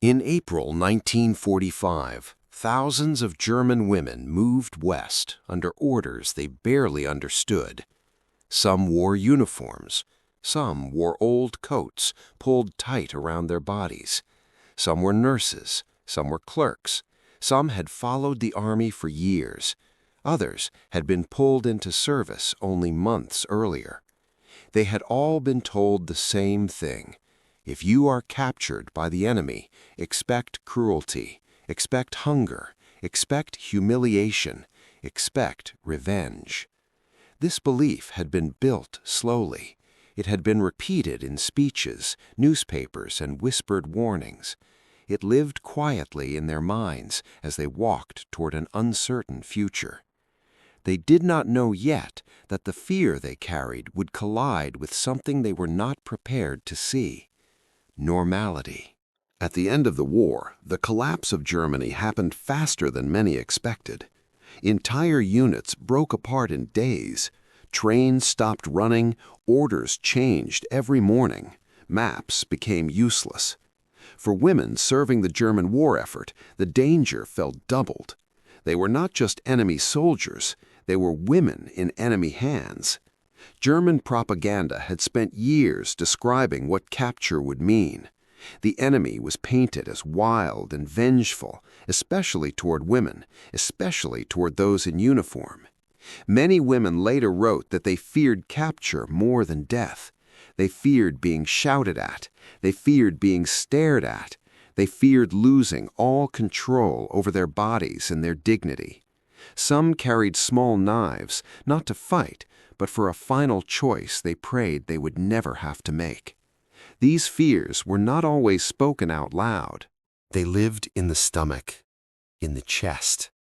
In April 1945, thousands of German women moved west under orders they barely understood. Some wore uniforms. Some wore old coats pulled tight around their bodies. Some were nurses. Some were clerks. Some had followed the army for years. Others had been pulled into service only months earlier. They had all been told the same thing. If you are captured by the enemy, expect cruelty, expect hunger, expect humiliation, expect revenge. This belief had been built slowly. It had been repeated in speeches, newspapers, and whispered warnings. It lived quietly in their minds as they walked toward an uncertain future. They did not know yet that the fear they carried would collide with something they were not prepared to see: normality. At the end of the war, the collapse of Germany happened faster than many expected. Entire units broke apart in days. Trains stopped running, orders changed every morning, maps became useless. For women serving the German war effort, the danger felt doubled. They were not just enemy soldiers, they were women in enemy hands. German propaganda had spent years describing what capture would mean. The enemy was painted as wild and vengeful, especially toward women, especially toward those in uniform. Many women later wrote that they feared capture more than death. They feared being shouted at. They feared being stared at. They feared losing all control over their bodies and their dignity. Some carried small knives, not to fight, but for a final choice they prayed they would never have to make. These fears were not always spoken out loud. They lived in the stomach, in the chest,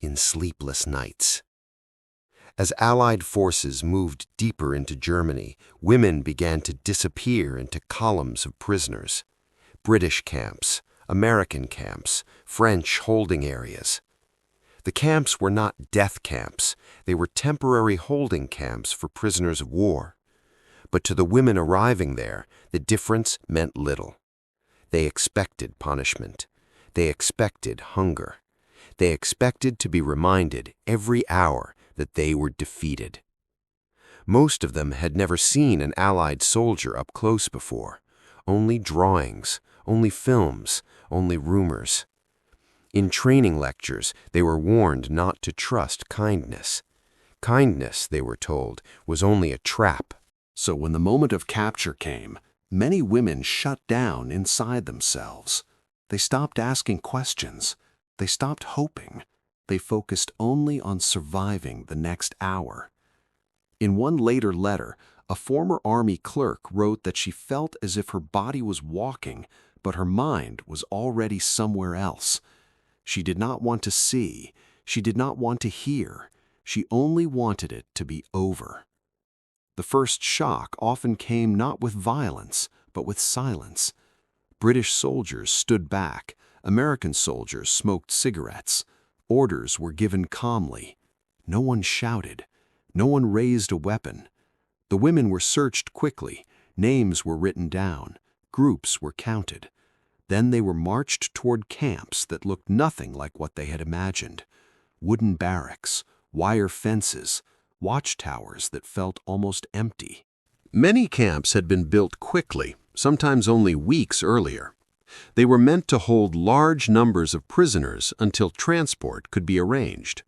in sleepless nights. As Allied forces moved deeper into Germany, women began to disappear into columns of prisoners. British camps, American camps, French holding areas. The camps were not death camps. They were temporary holding camps for prisoners of war. But to the women arriving there, the difference meant little. They expected punishment. They expected hunger. They expected to be reminded every hour that they were defeated. Most of them had never seen an Allied soldier up close before. Only drawings, only films, only rumors. In training lectures, they were warned not to trust kindness. Kindness, they were told, was only a trap. So when the moment of capture came, many women shut down inside themselves. They stopped asking questions. They stopped hoping. They focused only on surviving the next hour. In one later letter, a former army clerk wrote that she felt as if her body was walking, but her mind was already somewhere else. She did not want to see. She did not want to hear. She only wanted it to be over. The first shock often came not with violence, but with silence. British soldiers stood back. American soldiers smoked cigarettes. Orders were given calmly. No one shouted. No one raised a weapon. The women were searched quickly. Names were written down. Groups were counted. Then they were marched toward camps that looked nothing like what they had imagined. Wooden barracks, wire fences, watchtowers that felt almost empty. Many camps had been built quickly, sometimes only weeks earlier. They were meant to hold large numbers of prisoners until transport could be arranged.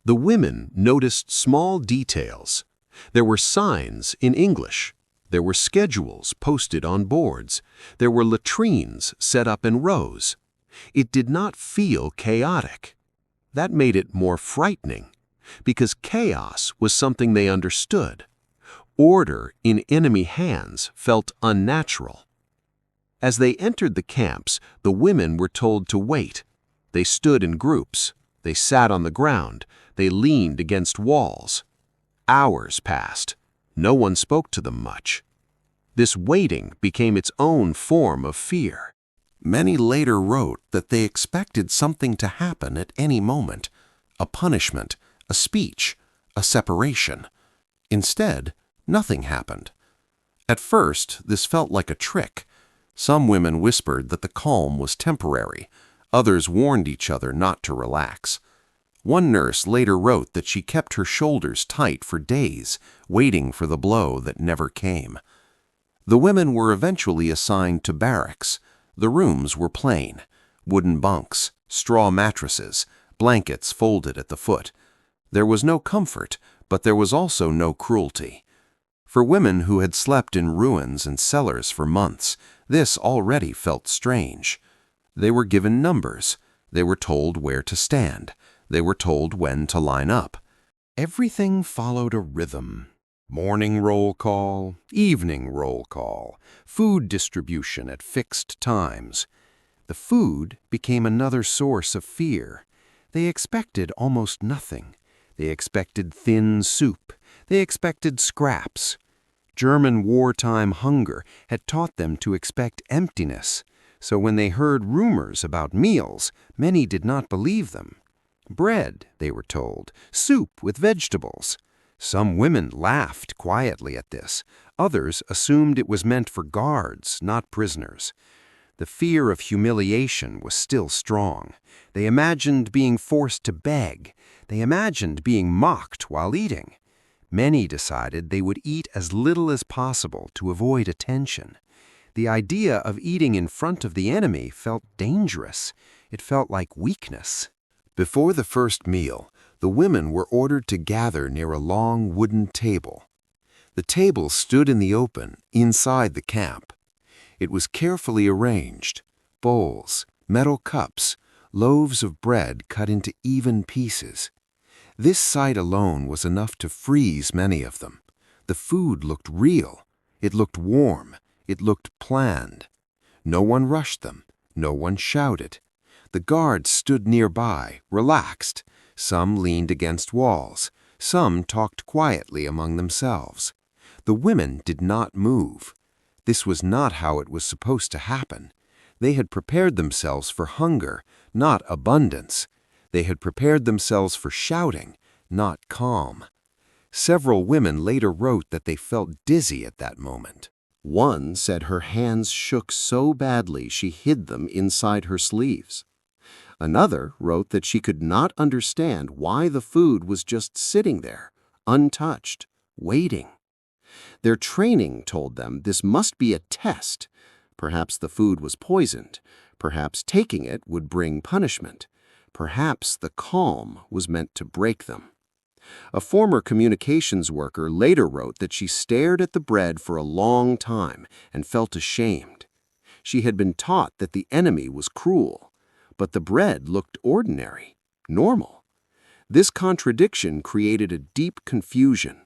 The women noticed small details. There were signs in English. There were schedules posted on boards. There were latrines set up in rows. It did not feel chaotic. That made it more frightening, because chaos was something they understood. Order in enemy hands felt unnatural. As they entered the camps, the women were told to wait. They stood in groups. They sat on the ground. They leaned against walls. Hours passed. No one spoke to them much. This waiting became its own form of fear. Many later wrote that they expected something to happen at any moment: a punishment, a speech, a separation. Instead, nothing happened. At first, this felt like a trick. Some women whispered that the calm was temporary. Others warned each other not to relax. One nurse later wrote that she kept her shoulders tight for days, waiting for the blow that never came. The women were eventually assigned to barracks. The rooms were plain: wooden bunks, straw mattresses, blankets folded at the foot. There was no comfort, but there was also no cruelty. For women who had slept in ruins and cellars for months, this already felt strange. They were given numbers. They were told where to stand. They were told when to line up. Everything followed a rhythm. Morning roll call, evening roll call, food distribution at fixed times. The food became another source of fear. They expected almost nothing. They expected thin soup. They expected scraps. German wartime hunger had taught them to expect emptiness, so when they heard rumors about meals, many did not believe them. Bread, they were told, soup with vegetables. Some women laughed quietly at this. Others assumed it was meant for guards, not prisoners. The fear of humiliation was still strong. They imagined being forced to beg. They imagined being mocked while eating. Many decided they would eat as little as possible to avoid attention. The idea of eating in front of the enemy felt dangerous. It felt like weakness. Before the first meal, the women were ordered to gather near a long wooden table. The table stood in the open, inside the camp. It was carefully arranged: bowls, metal cups, loaves of bread cut into even pieces. This sight alone was enough to freeze many of them. The food looked real. It looked warm. It looked planned. No one rushed them. No one shouted. The guards stood nearby, relaxed. Some leaned against walls. Some talked quietly among themselves. The women did not move. This was not how it was supposed to happen. They had prepared themselves for hunger, not abundance. They had prepared themselves for shouting, not calm. Several women later wrote that they felt dizzy at that moment. One said her hands shook so badly she hid them inside her sleeves. Another wrote that she could not understand why the food was just sitting there, untouched, waiting. Their training told them this must be a test. Perhaps the food was poisoned. Perhaps taking it would bring punishment. Perhaps the calm was meant to break them. A former communications worker later wrote that she stared at the bread for a long time and felt ashamed. She had been taught that the enemy was cruel, but the bread looked ordinary, normal. This contradiction created a deep confusion.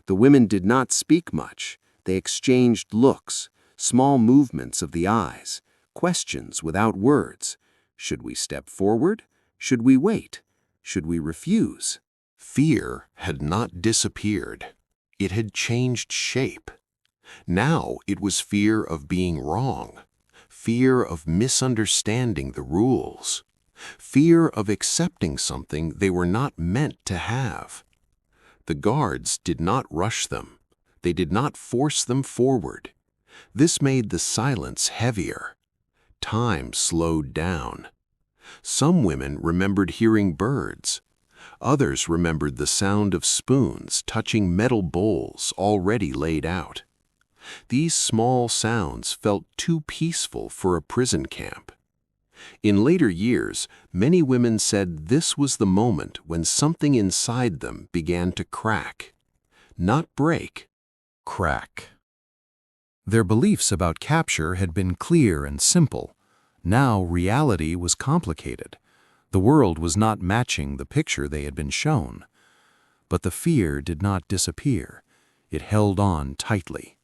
The women did not speak much. They exchanged looks, small movements of the eyes, questions without words. Should we step forward? Should we wait? Should we refuse? Fear had not disappeared. It had changed shape. Now it was fear of being wrong, fear of misunderstanding the rules, fear of accepting something they were not meant to have. The guards did not rush them. They did not force them forward. This made the silence heavier. Time slowed down. Some women remembered hearing birds. Others remembered the sound of spoons touching metal bowls already laid out. These small sounds felt too peaceful for a prison camp. In later years, many women said this was the moment when something inside them began to crack. Not break, crack. Their beliefs about capture had been clear and simple. Now reality was complicated. The world was not matching the picture they had been shown. But the fear did not disappear. It held on tightly.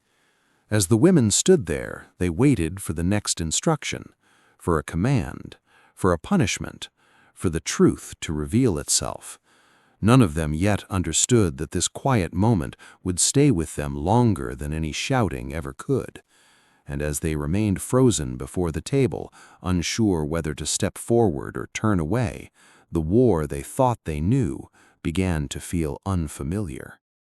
As the women stood there, they waited for the next instruction, for a command, for a punishment, for the truth to reveal itself. None of them yet understood that this quiet moment would stay with them longer than any shouting ever could. And as they remained frozen before the table, unsure whether to step forward or turn away, the war they thought they knew began to feel unfamiliar.